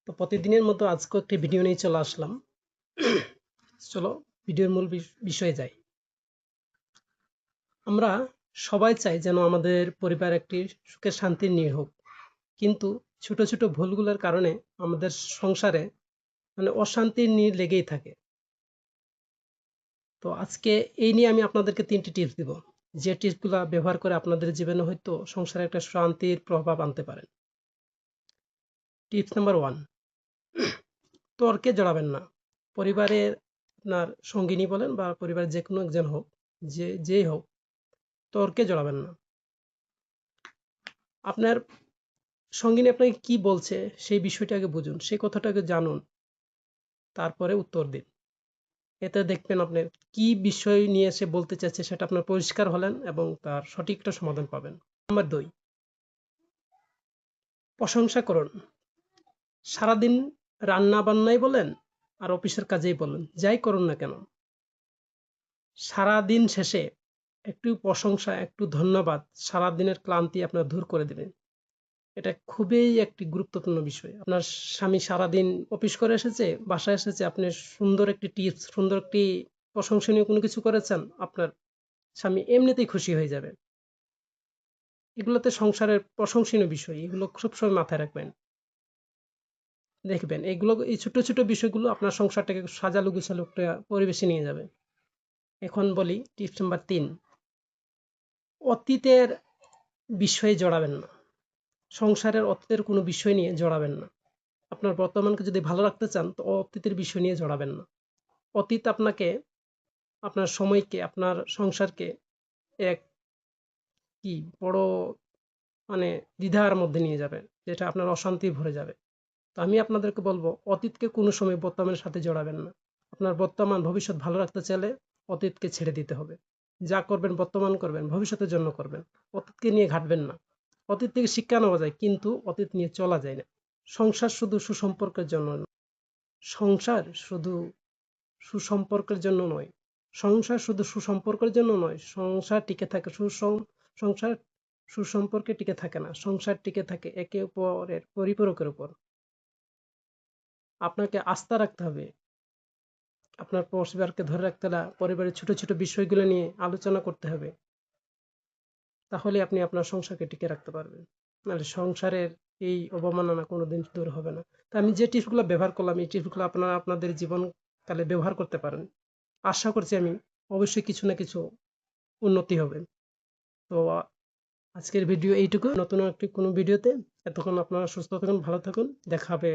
তো প্রতিদিনের মতো আজকেও একটি ভিডিও নিয়ে চলে আসলাম। চলো ভিডিওর মূল বিষয়ে যাই। আমরা সবাই চাই যেন আমাদের পরিবার একটি সুখের শান্তির নীড় হোক, কিন্তু ছোট ছোট ভুলগুলোর কারণে আমাদের সংসারে অশান্তির নীড় লেগেই থাকে। তো আজকে এই নিয়ে আমি আপনাদেরকে 3টি টিপস দিব, যে টিপসগুলো ব্যবহার করে আপনাদের জীবনে হয়তো সংসারে একটা শান্তির প্রভাব আনতে পারেন। টিপস নাম্বার 1, তর্কে জড়াবেন না। পরিবারের আপনার সঙ্গিনী বলেন বা পরিবারের যে কোনো একজন হোক, যেই হোক, তর্কে জড়াবেন না। আপনার সঙ্গিনী আপনাকে কি বলছে সেই বিষয়টাকে বুঝুন, সেই কথাটাকে জানুন, তারপরে উত্তর দিন। এতে দেখবেন আপনার কি বিষয় নিয়ে সে বলতে চাচ্ছে সেটা আপনার পরিষ্কার হলেন এবং তার সঠিক একটা সমাধান পাবেন। নাম্বার 2, প্রশংসা করুন। সারাদিন রান্না বান্নাই বলেন আর অফিসের কাজেই বলেন, যাই করুন না কেন, সারাদিন শেষে একটু প্রশংসা, একটু ধন্যবাদ সারাদিনের ক্লান্তি আপনার দূর করে দেবেন। এটা খুবই একটি গুরুত্বপূর্ণ বিষয়। আপনার স্বামী সারাদিন অফিস করে এসেছে, বাসায় এসেছে, আপনি সুন্দর একটি টিপস, সুন্দর একটি প্রশংসনীয় কোনো কিছু করেছেন, আপনার স্বামী এমনিতেই খুশি হয়ে যাবে। এগুলোতে সংসারের প্রশংসনীয় বিষয়, এগুলো সবসময় মাথায় রাখবেন। দেখবেন এই ছোট ছোট বিষয়গুলো আপনার সংসারটাকে সাজালো গুছালো একটা পরিবেশে নিয়ে যাবে। এখন বলি টিপস নাম্বার 3, অতীতের বিষয়ে জড়াবেন না। সংসারের অতীতের কোনো বিষয় নিয়ে জড়াবেন না। আপনার বর্তমানকে যদি ভালো রাখতে চান তো অতীতের বিষয় নিয়ে জড়াবেন না। অতীত আপনাকে, আপনার সময়কে, আপনার সংসারকে এক কি বড় দ্বিধার মধ্যে নিয়ে যাবে, যেটা আপনার অশান্তি ভরে যাবে। তো আমি আপনাদেরকে বলবো, অতীতকে কোনো সময় বর্তমানের সাথে জড়াবেন না। আপনার বর্তমান ভবিষ্যৎ ভালো রাখতে চাইলে অতীতকে ছেড়ে দিতে হবে। যা করবেন বর্তমান করবেন, ভবিষ্যতের জন্য করবেন। অতীতকে নিয়ে ঘাটবেন না। অতীত থেকে শিক্ষা নেওয়া যায়, কিন্তু অতীত নিয়ে চলা যায় না। সংসার শুধু সুসম্পর্কের জন্য নয়। সংসার শুধু সুসম্পর্কের জন্য নয়। সংসার শুধু সুসম্পর্কের জন্য নয়। সংসার টিকে থাকে সংসার সুসম্পর্কে টিকে থাকে না। সংসার টিকে থাকে একে অপরের পরিপূরকের উপর। আপনাকে আস্থা রাখতে হবে। আপনার পরিবারকে ধরে রাখতে হলে পরিবারের ছোট ছোট বিষয়গুলো নিয়ে আলোচনা করতে হবে। তাহলে আপনি আপনার সংসারকে টিকে রাখতে পারবেন। নাহলে সংসারের এই অবমাননা কোনোদিন দূর হবে না। তা আমি যে টিপসগুলো ব্যবহার করলাম, এই টিপসগুলো আপনারা আপনাদের জীবনকালে ব্যবহার করতে পারেন। আশা করছি আমি অবশ্যই কিছু না কিছু উন্নতি হবে। তো আজকের ভিডিও এইটুকু। নতুন একটি কোনো ভিডিওতে, এতক্ষণ আপনারা সুস্থ থাকুন, ভালো থাকুন। দেখা হবে